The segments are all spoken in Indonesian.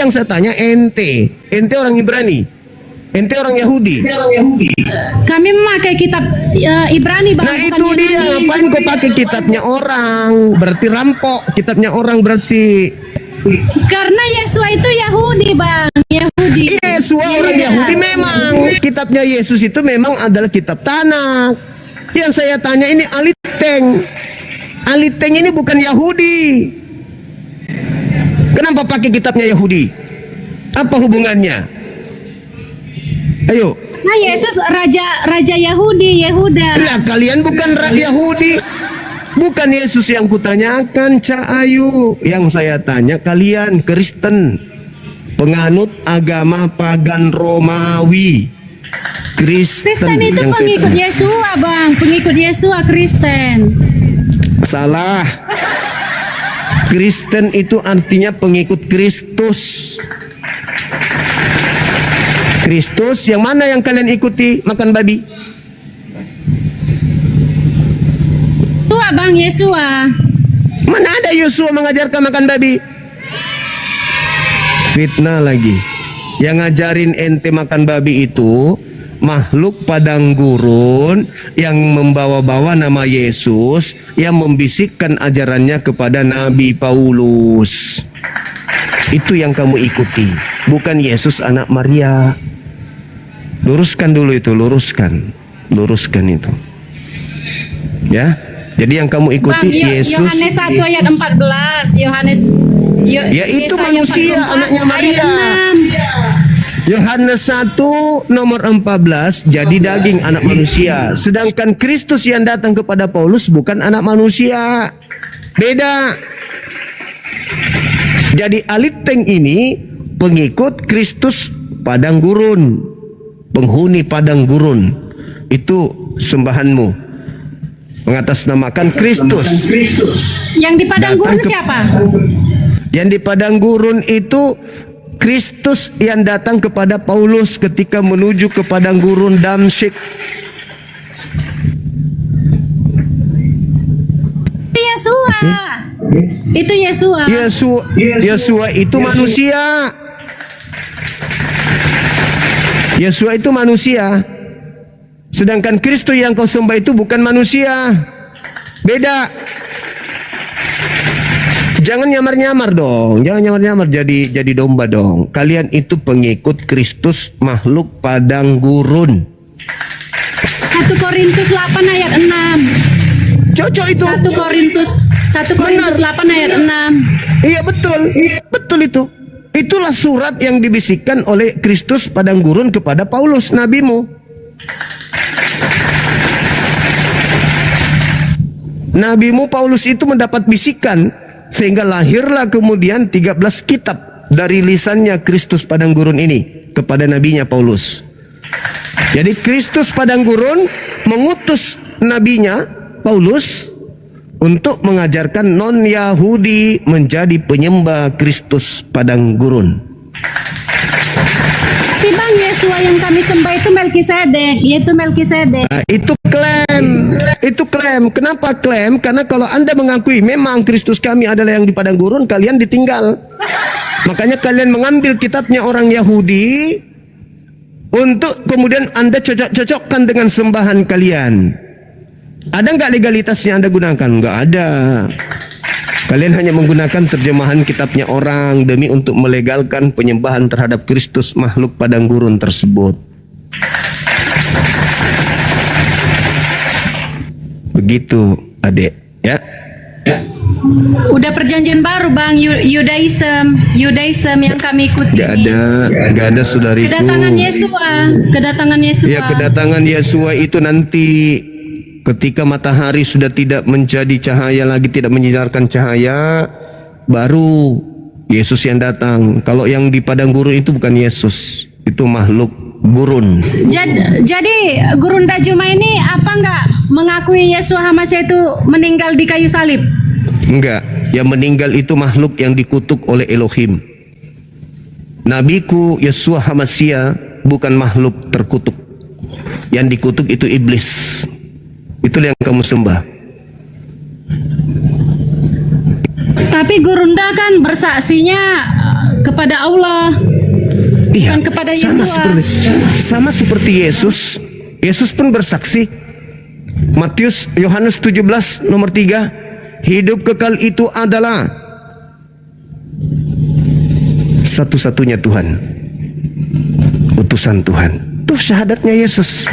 Yang saya tanya ente orang Ibrani, ente orang Yahudi. Kami memakai kitab Ibrani, Bang. Nah bukan itu dia, Yunani. ngapain kau pakai kitabnya orang? Berarti rampok kitabnya orang berarti. Karena Yesua itu Yahudi, Bang. Yahudi. Yesus orang Iya. Yahudi memang. Kitabnya Yesus itu memang adalah kitab Tanakh. Yang saya tanya ini Aliteng. Aliteng ini bukan Yahudi. Kenapa pakai kitabnya Yahudi? Apa hubungannya? Ayo. Nah, Yesus raja Yahudi, Yehuda. Lah kalian bukan Yahudi. Bukan Yesus yang kutanyakan, Cak Ayu. Yang saya tanya kalian Kristen, penganut agama pagan Romawi. Kristen itu yang saya pengikut tanya. Yesua, Bang. Pengikut Yesua, Kristen. Salah. Kristen itu artinya pengikut Kristus. Kristus yang mana yang kalian ikuti? Makan babi. Yesua, Bang, Yesua. Mana ada Yosua mengajarkan makan babi? Fitnah lagi. Yang ngajarin ente makan babi itu makhluk padang gurun yang membawa-bawa nama Yesus, yang membisikkan ajarannya kepada Nabi Paulus. Itu yang kamu ikuti, bukan Yesus anak Maria. Luruskan dulu itu, luruskan itu. Ya. Jadi yang kamu ikuti Bang, Yesus. Yohanes 1 ayat 14. Ya itu Yesaya manusia, 44 anaknya ayat Maria. 6. Yohanes 1 nomor 14, jadi daging anak manusia. Sedangkan Kristus yang datang kepada Paulus bukan anak manusia. Beda. Jadi Aliteng ini pengikut Kristus padang gurun. Penghuni padang gurun. Itu sembahanmu. Mengatasnamakan Kristus. Yang di padang Datang gurun ke- siapa? Yang di padang gurun itu Kristus yang datang kepada Paulus ketika menuju ke padang gurun Damsyik. Yesua. Itu Yesua. Yesua itu manusia. Yesua itu manusia. Sedangkan Kristus yang kau sembah itu bukan manusia. Beda. Jangan nyamar-nyamar dong. Jangan nyamar-nyamar jadi domba dong. Kalian itu pengikut Kristus makhluk padang gurun. 1 Korintus 8 ayat 6. Cocok itu. 1 Korintus 8 ayat 6. Iya betul. Betul itu. Itulah surat yang dibisikkan oleh Kristus padang gurun kepada Paulus nabimu. Nabimu Paulus itu mendapat bisikan sehingga lahirlah kemudian 13 kitab dari lisannya Kristus padang gurun ini kepada nabinya Paulus. Jadi Kristus padang gurun mengutus nabinya Paulus untuk mengajarkan non-Yahudi menjadi penyembah Kristus padang gurun. Tapi Bang, Yesua yang kami sembah itu Melkisedek, yaitu Melkisedek. Nah, itu klaim. Itu klaim. Kenapa klaim? Karena kalau Anda mengakui memang Kristus kami adalah yang di padang gurun, kalian ditinggal. Makanya kalian mengambil kitabnya orang Yahudi untuk kemudian Anda cocok-cocokkan dengan sembahan kalian. Ada nggak legalitasnya Anda gunakan? Nggak ada. Kalian hanya menggunakan terjemahan kitabnya orang demi untuk melegalkan penyembahan terhadap Kristus makhluk padang gurun tersebut. Begitu, adik, ya. Udah perjanjian baru Bang, Yudaism yang kami ikuti. Gak ada saudariku. Kedatangan Yesua. Ya, kedatangan Yesua itu nanti ketika matahari sudah tidak menjadi cahaya lagi, tidak menyinarkan cahaya, baru Yesus yang datang. Kalau yang di padang gurun itu bukan Yesus, itu makhluk gurun. Jadi Gurun Dajuma ini apa enggak mengakui Yesua Hamasya itu meninggal di kayu salib? Enggak, yang meninggal itu makhluk yang dikutuk oleh Elohim. Nabiku Yesua Hamasya bukan makhluk terkutuk. Yang dikutuk itu iblis. Itulah yang kamu sembah. Tapi Gurunda kan bersaksinya kepada kepada Allah, Iya, bukan kepada sama Yesua. seperti Yesus. Yesus pun bersaksi. Yohanes 17 nomor 3, hidup kekal itu adalah satu-satunya Tuhan, utusan Tuhan. Itu syahadatnya Yesus.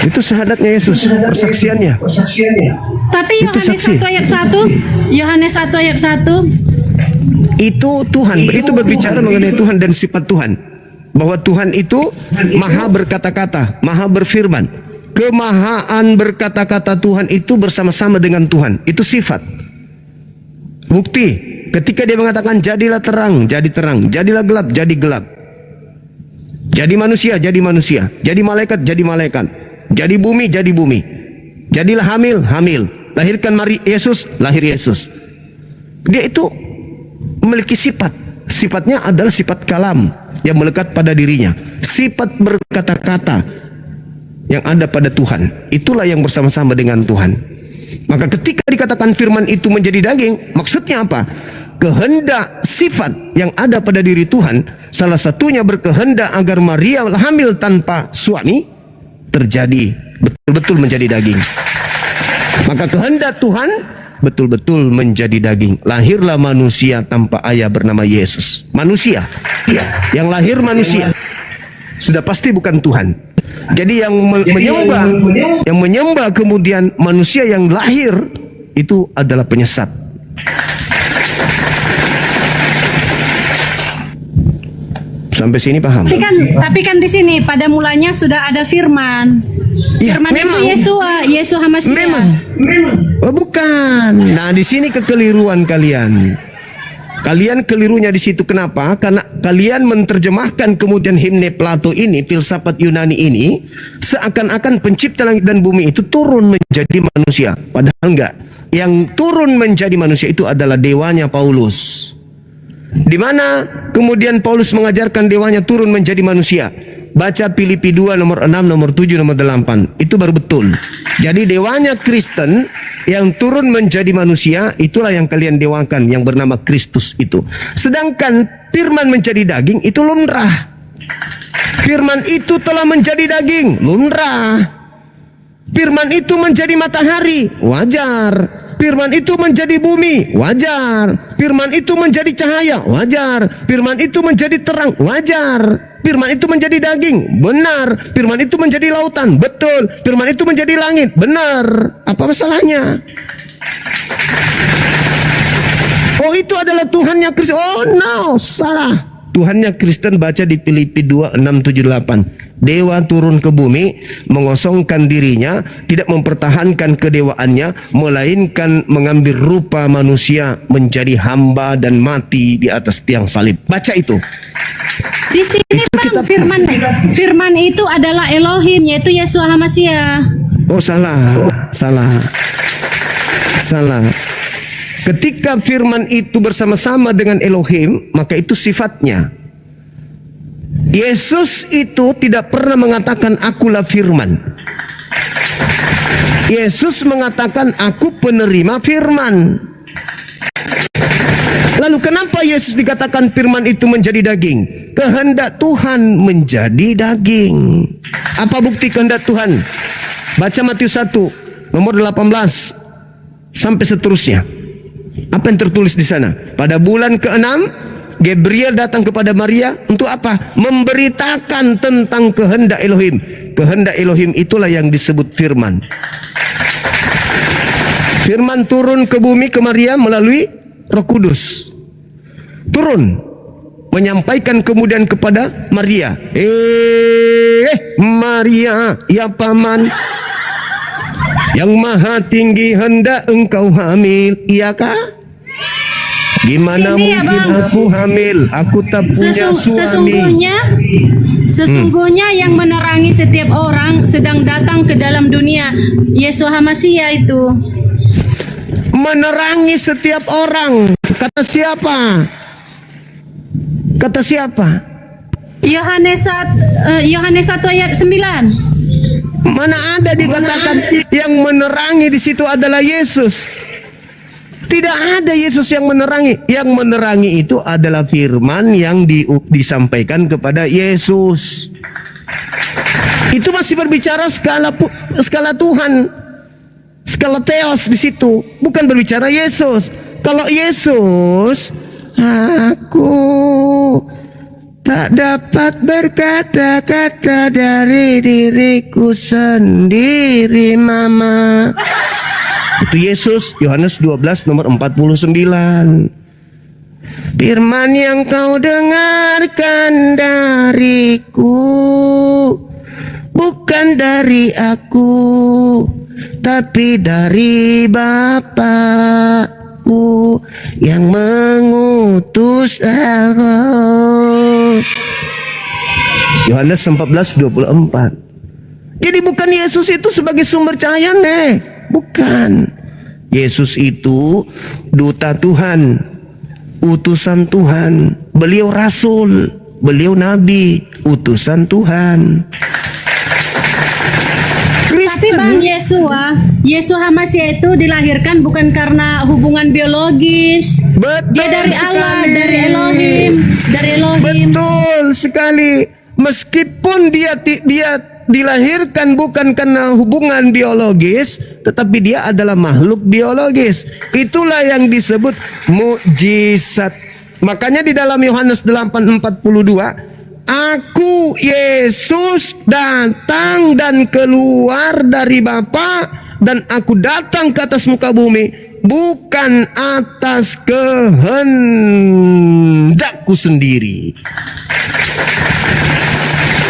Itu syahadatnya Yesus, persaksiannya. Tapi Itu Yohanes saksi. 1 ayat 1, Yohanes 1 ayat 1, Itu Tuhan, itu berbicara mengenai Tuhan dan sifat Tuhan. Bahwa Tuhan itu maha berkata-kata, maha berfirman. Kemahaan berkata-kata Tuhan itu bersama-sama dengan Tuhan. Itu sifat. Bukti, ketika dia mengatakan jadilah terang, jadi terang. Jadilah gelap, jadi gelap. Jadi manusia, jadi manusia. Jadi malaikat, jadi malaikat. Jadi bumi, jadi bumi. Jadilah hamil, hamil. Lahirkan Yesus, lahir Yesus. Dia itu memiliki sifat. Sifatnya adalah sifat kalam yang melekat pada dirinya. Sifat berkata-kata yang ada pada Tuhan. Itulah yang bersama-sama dengan Tuhan. Maka ketika dikatakan firman itu menjadi daging, maksudnya apa? Kehendak sifat yang ada pada diri Tuhan, salah satunya berkehendak agar Maria hamil tanpa suami terjadi, betul-betul menjadi daging. Maka kehendak Tuhan betul-betul menjadi daging. Lahirlah manusia tanpa ayah bernama Yesus. Manusia. Yang lahir manusia. Sudah pasti bukan Tuhan. Jadi yang menyembah kemudian manusia yang lahir itu adalah penyesat. Sampai sini paham? Tapi kan di sini pada mulanya sudah ada firman. Ya, Firman memang. itu Yesua Hamasiah. Memang. Oh, bukan. Nah, di sini kekeliruan kalian. Kalian kelirunya di situ. Kenapa? Karena kalian menerjemahkan kemudian himne Plato ini, filsafat Yunani ini, seakan-akan pencipta langit dan bumi itu turun menjadi manusia. Padahal enggak. Yang turun menjadi manusia itu adalah dewanya Paulus. Di mana kemudian Paulus mengajarkan dewanya turun menjadi manusia. Baca Filipi 2 nomor 6, nomor 7, nomor 8. Itu baru betul. Jadi dewanya Kristen yang turun menjadi manusia, itulah yang kalian dewakan, yang bernama Kristus itu. Sedangkan firman menjadi daging itu lumrah. Firman itu telah menjadi daging, lumrah. Firman itu menjadi matahari, wajar. Firman itu menjadi bumi, wajar. Firman itu menjadi cahaya, wajar. Firman itu menjadi terang, wajar. Firman itu menjadi daging, benar. Firman itu menjadi lautan, betul. Firman itu menjadi langit, benar. Apa masalahnya? Oh, itu adalah Tuhannya Kristen. Oh no, salah. Tuhannya Kristen baca di Filipi 2, 6, 7, 8. Dewa turun ke bumi, mengosongkan dirinya, tidak mempertahankan kedewaannya, melainkan mengambil rupa manusia, menjadi hamba dan mati di atas tiang salib. Baca itu. Di sini Itu Bang, kitab- firman itu adalah Elohim, yaitu Yesua Hamasiah. Oh, salah. Ketika firman itu bersama-sama dengan Elohim, maka itu sifatnya. Yesus itu tidak pernah mengatakan akulah firman. Yesus mengatakan aku penerima firman. Lalu kenapa Yesus dikatakan firman itu menjadi daging? Kehendak Tuhan menjadi daging. Apa bukti kehendak Tuhan? Baca Matius 1 nomor 18 sampai seterusnya. Apa yang tertulis di sana? Pada bulan ke-6 Gabriel datang kepada Maria untuk apa? Memberitakan tentang kehendak Elohim. Kehendak Elohim itulah yang disebut firman. Firman turun ke bumi ke Maria melalui Roh Kudus. Turun menyampaikan kemudian kepada Maria. Maria, ya paman, yang maha tinggi hendak engkau hamil, iya kah? Gimana Sini ya, mungkin Bang. aku hamil? Aku tak punya suami. Sesungguhnya yang menerangi setiap orang sedang datang ke dalam dunia. Yesua Hamasiah itu. Menerangi setiap orang. Kata siapa? Kata siapa? Yohanes 1 ayat 9. Mana ada dikatakan yang menerangi di situ adalah Yesus? Tidak ada Yesus yang menerangi. Yang menerangi itu adalah firman yang disampaikan kepada Yesus. Itu masih berbicara skala Tuhan, skala Theos di situ, bukan berbicara Yesus. Kalau Yesus, aku tak dapat berkata-kata dari diriku sendiri, Mama. Itu Yesus, Yohanes 12 nomor 49. Firman yang kau dengarkan dariku bukan dari aku, tapi dari Bapakku yang mengutus aku. Yohanes 14:24. Jadi bukan Yesus itu sebagai sumber cahaya, bukan. Yesus itu duta Tuhan, utusan Tuhan. Beliau rasul, beliau nabi, utusan Tuhan. Tapi Bang Yesua Hamasiah itu dilahirkan bukan karena hubungan biologis. Betul Dia dari sekali. Allah, dari Elohim. Betul sekali. Meskipun dia dilahirkan bukan karena hubungan biologis, tetapi dia adalah makhluk biologis. Itulah yang disebut mukjizat. Makanya di dalam Yohanes 8:42, aku Yesus datang dan keluar dari Bapa, dan aku datang ke atas muka bumi bukan atas kehendakku sendiri.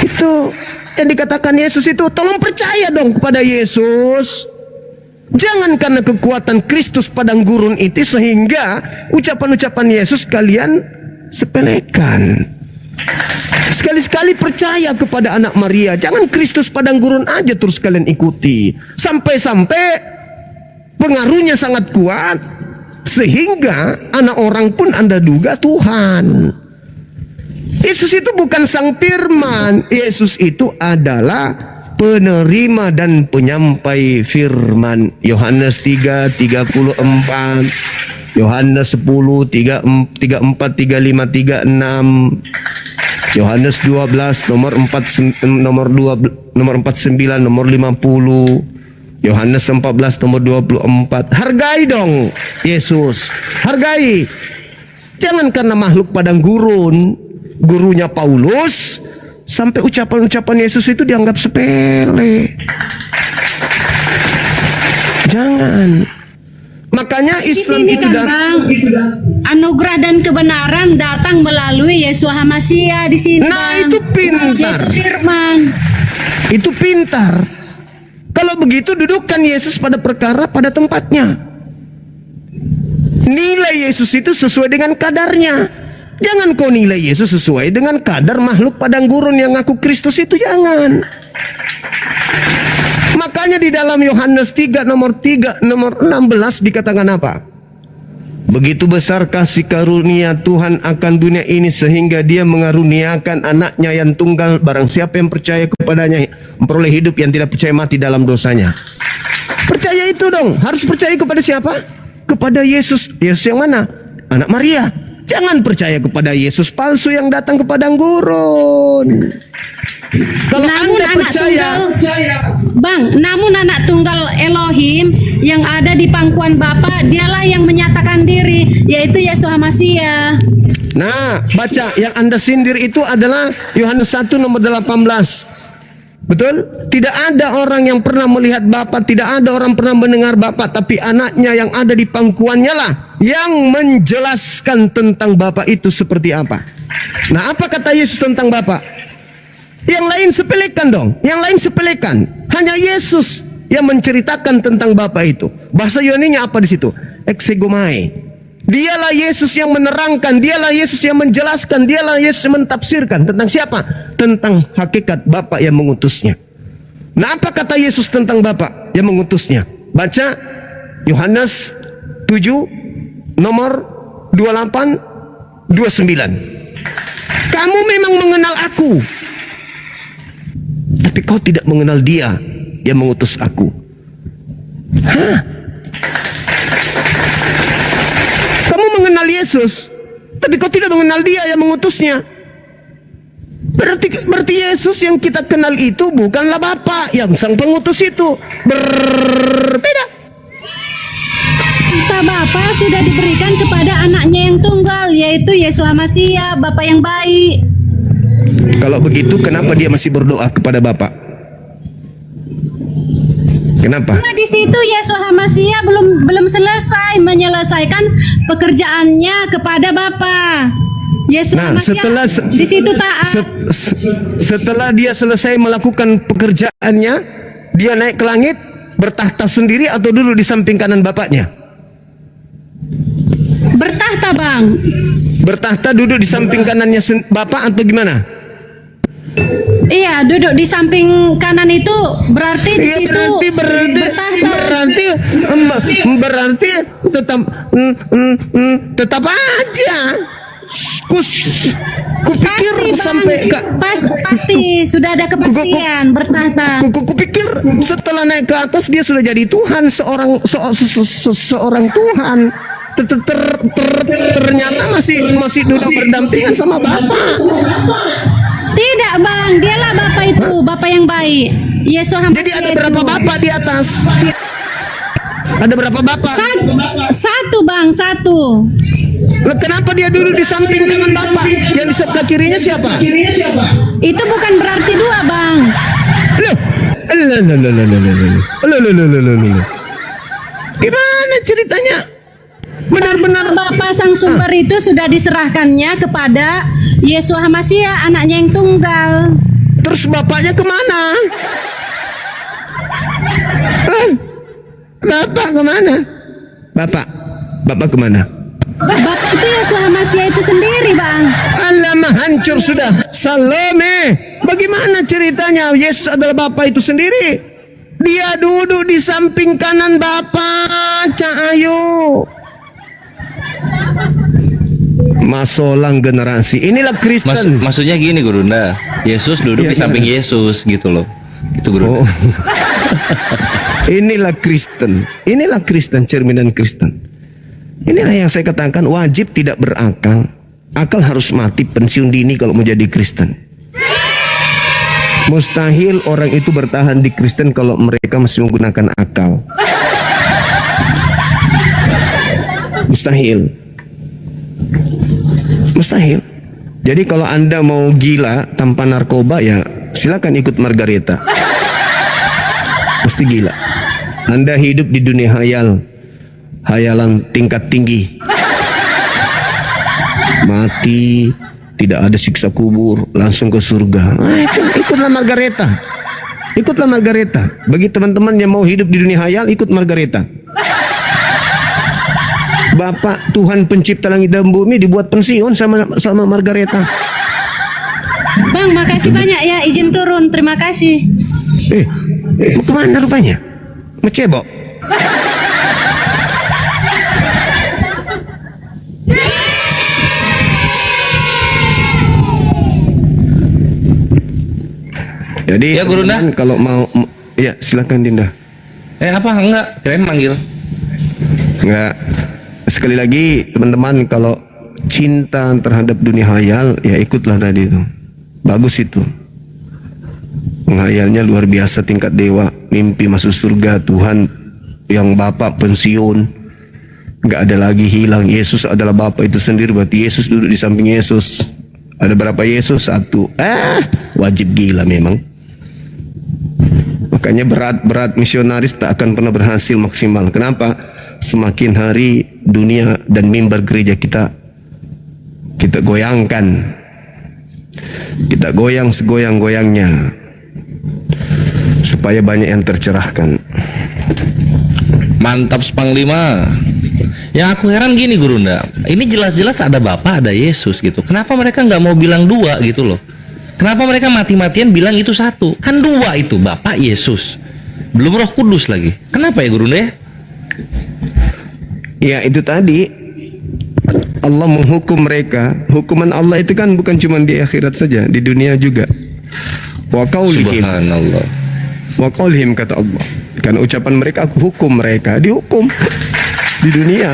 Itu yang dikatakan Yesus itu. Tolong percaya dong kepada Yesus. Jangan karena kekuatan Kristus padang gurun itu sehingga ucapan-ucapan Yesus kalian sepelekan. Sekali-sekali percaya kepada anak Maria. Jangan Kristus padang gurun aja terus kalian ikuti. Sampai-sampai pengaruhnya sangat kuat sehingga anak orang pun Anda duga Tuhan. Yesus itu bukan sang firman. Yesus itu adalah penerima dan penyampai firman. Yohanes 3:34, Yohanes 10:34, 35, 36, Yohanes 12 nomor 49, nomor 50, Yohanes 14 nomor 24. Hargai dong Yesus, hargai. Jangan karena makhluk padang gurun, gurunya Paulus, sampai ucapan-ucapan Yesus itu dianggap sepele. Jangan. Makanya Islam Ini itu kan Bang, anugerah dan kebenaran datang melalui Yesua Hamasiah di sini. Nah, Bang. itu pintar. Yaitu firman. Itu pintar. Kalau begitu dudukkan Yesus pada perkara pada tempatnya. Nilai Yesus itu sesuai dengan kadarnya. Jangan kau nilai Yesus sesuai dengan kadar makhluk padang gurun yang ngaku Kristus itu, jangan. Makanya di dalam Yohanes 3 nomor 16 dikatakan apa? Begitu besar kasih karunia Tuhan akan dunia ini sehingga dia mengaruniakan anaknya yang tunggal, barang siapa yang percaya kepadanya memperoleh hidup, yang tidak percaya mati dalam dosanya. Percaya itu dong. Harus percaya kepada siapa? Kepada Yesus. Yesus yang mana? Anak Maria. Jangan percaya kepada Yesus palsu yang datang ke padang gurun. Kalau Namun Anda percaya, namun anak tunggal Elohim yang ada di pangkuan Bapa, dialah yang menyatakan diri, yaitu Yesua Hamasiah. nah, baca yang Anda sindir itu adalah Yohanes 1 nomor 18. Betul? Tidak ada orang yang pernah melihat Bapa, tidak ada orang pernah mendengar Bapa, tapi anaknya yang ada di pangkuannya lah yang menjelaskan tentang Bapa itu seperti apa. Nah, apa kata Yesus tentang Bapa? Yang lain sepelekan dong. Yang lain sepelekan. Hanya Yesus yang menceritakan tentang Bapa itu. Bahasa Yunaninya apa di situ? Exegomai. Dialah Yesus yang menerangkan, dialah Yesus yang menjelaskan, dialah Yesus yang mentafsirkan tentang siapa? Tentang hakikat Bapa yang mengutusnya. Nah, apa kata Yesus tentang Bapa yang mengutusnya? Baca Yohanes 7 nomor 28 29. Kamu memang mengenal aku, tapi kau tidak mengenal dia yang mengutus aku. Hah? mengenal Yesus, tapi kau tidak mengenal Dia yang mengutusnya. Berarti Yesus yang kita kenal itu bukanlah Bapa yang sang pengutus itu. Berbeda. Kita Bapa sudah diberikan kepada anaknya yang tunggal, yaitu Yesus Hamasiah, Bapa yang baik. Kalau begitu, kenapa dia masih berdoa kepada Bapa? Kenapa? Nah, di situ Yesus Hamasiah belum selesai menyelesaikan pekerjaannya kepada Bapa. Yesus Nah, Hamasiah di situ taat. Setelah dia selesai melakukan pekerjaannya, dia naik ke langit, bertahta sendiri atau duduk di samping kanan Bapaknya? Bertahta, Bang. Bertahta duduk di samping kanannya Bapak atau gimana? Iya, duduk di samping kanan itu berarti di Iya, situ berarti tetap aja. Kupikir pasti, Bang. sampai Pasti sudah ada kepastian bertahta. kupikir setelah naik ke atas dia sudah jadi Tuhan, seorang Tuhan. Ternyata masih duduk berdampingan sama Bapak. Tidak, Bang, dialah Bapa itu, Bapa yang baik. Yesus Hamasiah. Jadi ada berapa Bapak di atas? Ada berapa Bapak? Satu, Bang, satu. Lah, kenapa dia duduk di samping kanan Bapak? Yang di sebelah kirinya siapa? Itu bukan berarti dua, Bang. Loh. Gimana ceritanya? Benar-benar Bapa sang sumber itu sudah diserahkannya kepada Yesus Hamasiah, anaknya yang tunggal. terus Bapaknya kemana? Bapak kemana? Bapak kemana? Bapak itu Yesus Hamasiah itu sendiri, Bang. Alamak, hancur sudah. Salome, bagaimana ceritanya? Yesus adalah Bapa itu sendiri. Dia duduk di samping kanan Bapa. Cahayu. Masolang generasi. Inilah Kristen. Maksudnya gini Gurunda, Yesus duduk Iya, di samping Yesus gitu loh. Itu Gurunda. Oh. Inilah Kristen. Inilah Kristen, cerminan Kristen. Inilah yang saya katakan wajib tidak berakal. Akal harus mati, pensiun dini kalau menjadi Kristen. Mustahil orang itu bertahan di Kristen kalau mereka masih menggunakan akal. Mustahil. Jadi kalau Anda mau gila tanpa narkoba, ya silakan ikut Margareta. Pasti gila. Anda hidup di dunia hayalan tingkat tinggi. Mati, tidak ada siksa kubur, langsung ke surga. Ikutlah Margareta. Bagi teman-teman yang mau hidup di dunia hayal, ikut Margareta. Bapak Tuhan pencipta langit dan bumi dibuat pensiun sama Margareta. Bang, makasih banyak ya, izin turun. Terima kasih. Mau kemana rupanya? Mau cebok? Jadi Ya, Gurunda. teman-teman kalau mau, ya silakan Dinda. Apa enggak? Keren manggil. Enggak. Sekali lagi teman-teman, kalau cinta terhadap dunia hayal, ya ikutlah tadi itu. Bagus itu. Menghayalnya luar biasa, tingkat dewa, mimpi masuk surga, Tuhan yang Bapa pensiun, nggak ada lagi hilang. Yesus adalah Bapa itu sendiri, berarti Yesus duduk di samping Yesus. Ada berapa Yesus? Satu. Wajib gila memang. Makanya berat misionaris tak akan pernah berhasil maksimal. Kenapa? Semakin hari dunia dan mimbar gereja kita goyangkan. Kita goyang segoyang-goyangnya supaya banyak yang tercerahkan. Mantap Panglima. Yang aku heran gini Gurunda, ini jelas-jelas ada Bapa, ada Yesus gitu. Kenapa mereka nggak mau bilang dua gitu loh? Kenapa mereka mati-matian bilang itu satu? Kan dua itu, Bapa, Yesus. Belum Roh Kudus lagi. Kenapa ya Gurunda ya? Ya itu tadi, Allah menghukum mereka. Hukuman Allah itu kan bukan cuma di akhirat saja, di dunia juga. Wa qaulihim, Subhanallah. wa qaulihim, kata Allah. Karena ucapan mereka, aku hukum mereka, dihukum di dunia.